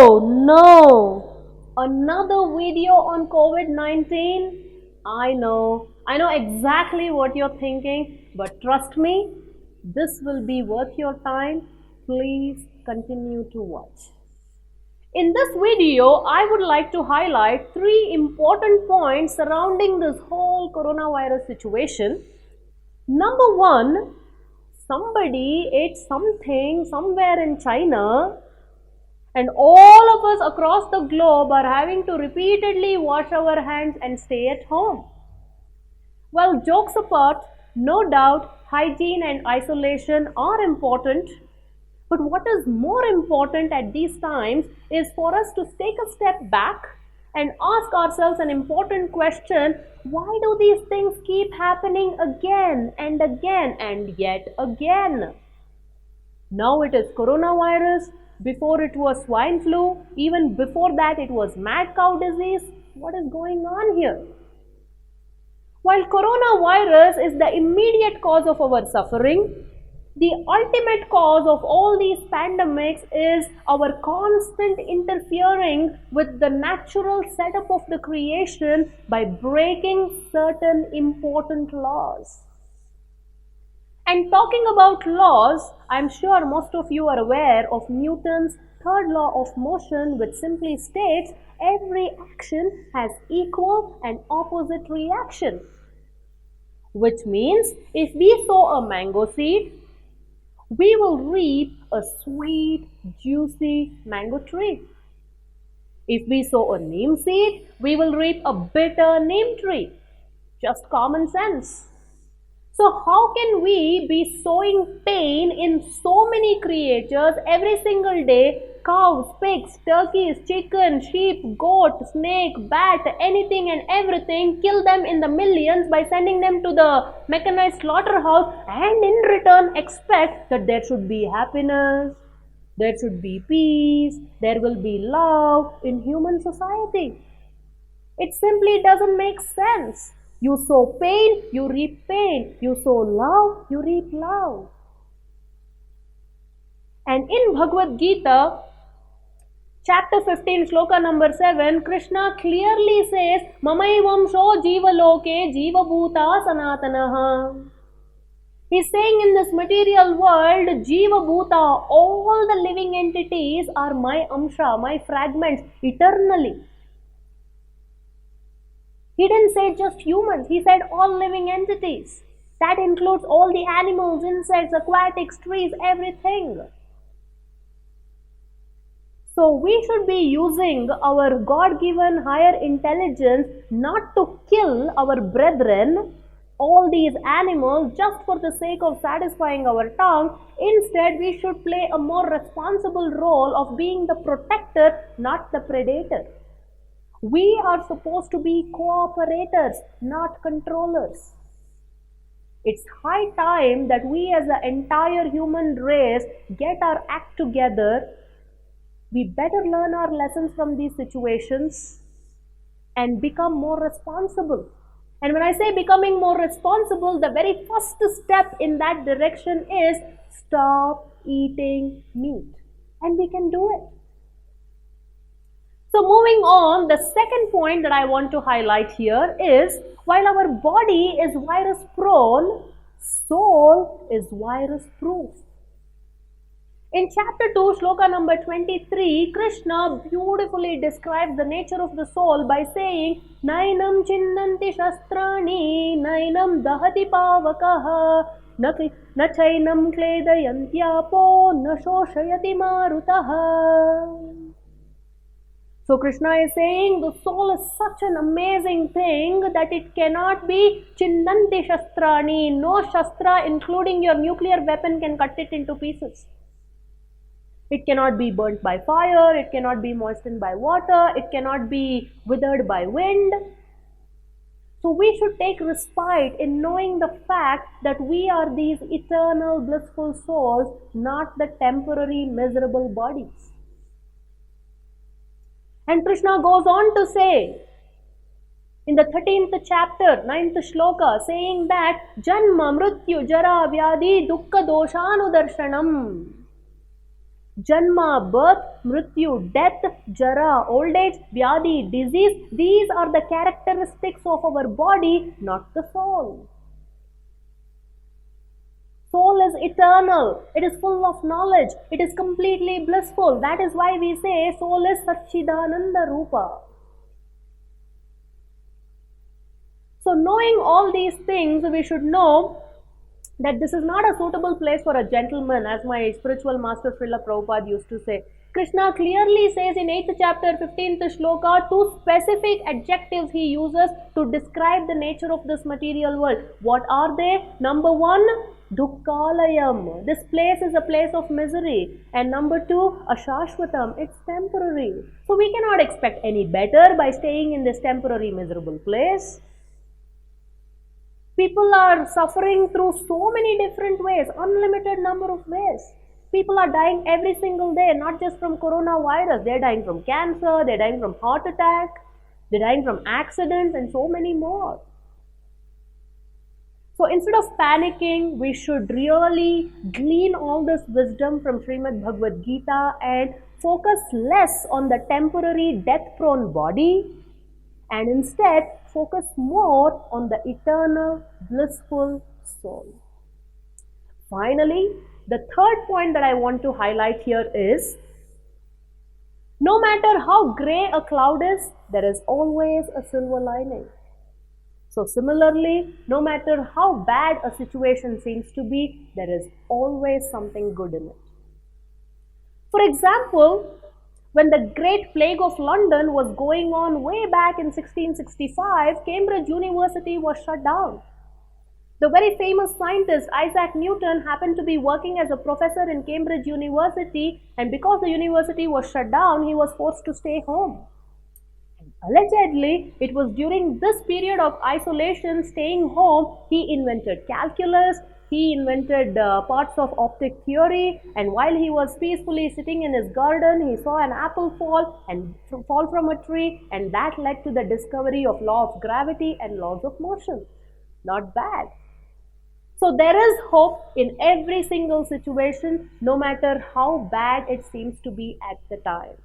Oh no! Another video on COVID-19? I know exactly what you're thinking, but trust me, this will be worth your time. Please continue to watch. In this video, I would like to highlight three important points surrounding this whole coronavirus situation. Number one, somebody ate something somewhere in China, and all of us across the globe are having to repeatedly wash our hands and stay at home. Well, jokes apart, no doubt hygiene and isolation are important. But what is more important at these times is for us to take a step back and ask ourselves an important question: why do these things keep happening again and again and yet again? Now it is coronavirus, before it was swine flu, even before that it was mad cow disease. What is going on here? While coronavirus is the immediate cause of our suffering, the ultimate cause of all these pandemics is our constant interfering with the natural setup of the creation by breaking certain important laws. And talking about laws, I'm sure most of you are aware of Newton's third law of motion, which simply states every action has equal and opposite reaction. Which means if we sow a mango seed, we will reap a sweet, juicy mango tree. If we sow a neem seed, we will reap a bitter neem tree. Just common sense. So how can we be sowing pain in so many creatures every single day? Cows, pigs, turkeys, chicken, sheep, goat, snake, bat, anything and everything, kill them in the millions by sending them to the mechanized slaughterhouse, and in return expect that there should be happiness, there should be peace, there will be love in human society. It simply doesn't make sense. You sow pain, you reap pain. You sow love, you reap love. And in Bhagavad Gita, chapter 15, shloka number 7, Krishna clearly says, Mamaivamsho jivaloke jivabhuta sanatanaha. He's saying in this material world, jivabhuta, all the living entities are my amsha, my fragments, eternally. He didn't say just humans, he said all living entities. That includes all the animals, insects, aquatics, trees, everything. So we should be using our God-given higher intelligence not to kill our brethren, all these animals, just for the sake of satisfying our tongue. Instead, we should play a more responsible role of being the protector, not the predator. We are supposed to be cooperators, not controllers. It's high time that we as the entire human race get our act together. We better learn our lessons from these situations and become more responsible. And when I say becoming more responsible, the very first step in that direction is stop eating meat. And we can do it. So moving on, the second point that I want to highlight here is, while our body is virus prone, soul is virus proof. In chapter 2, shloka number 23, Krishna beautifully describes the nature of the soul by saying, Nainam chinnanti shastrani, nainam dahati pavakaha, na chainam kledayantyapo, na shoshayati marutaha. So Krishna is saying the soul is such an amazing thing that it cannot be chinnanti shastrani. No shastra, including your nuclear weapon, can cut it into pieces. It cannot be burnt by fire, it cannot be moistened by water, it cannot be withered by wind. So we should take respite in knowing the fact that we are these eternal blissful souls, not the temporary miserable bodies. And Krishna goes on to say, in the 13th chapter, 9th shloka, saying that Janma, Mrityu, Jara, Vyadhi, Dukkha, Doshanudarshanam. Janma, birth, mrityu, death, jara, old age, vyadi, disease. These are the characteristics of our body, not the soul. Soul is eternal. It is full of knowledge. It is completely blissful. That is why we say soul is Satchidananda Rupa. So knowing all these things, we should know that this is not a suitable place for a gentleman, as my spiritual master Srila Prabhupada used to say. Krishna clearly says in 8th chapter, 15th shloka, two specific adjectives he uses to describe the nature of this material world. What are they? Number one, Dukkhalayam. This place is a place of misery. And number two, Ashashvatam. It's temporary. So we cannot expect any better by staying in this temporary miserable place. People are suffering through so many different ways, unlimited number of ways. People are dying every single day, not just from coronavirus. They're dying from cancer, they're dying from heart attack, they're dying from accidents and so many more. So instead of panicking, we should really glean all this wisdom from Srimad Bhagavad Gita and focus less on the temporary death-prone body and instead focus more on the eternal, blissful soul. Finally, the third point that I want to highlight here is, no matter how grey a cloud is, there is always a silver lining. So similarly, no matter how bad a situation seems to be, there is always something good in it. For example, when the Great Plague of London was going on way back in 1665, Cambridge University was shut down. The very famous scientist Isaac Newton happened to be working as a professor in Cambridge University, and because the university was shut down, he was forced to stay home. Allegedly, it was during this period of isolation, staying home, he invented calculus, he invented parts of optic theory, and while he was peacefully sitting in his garden, he saw an apple fall from a tree, and that led to the discovery of law of gravity and laws of motion. Not bad. So there is hope in every single situation, no matter how bad it seems to be at the time.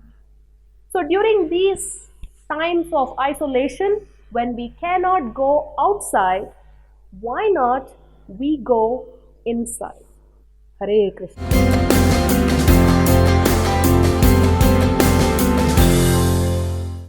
So during these times of isolation, when we cannot go outside, why not we go inside? Hare Krishna.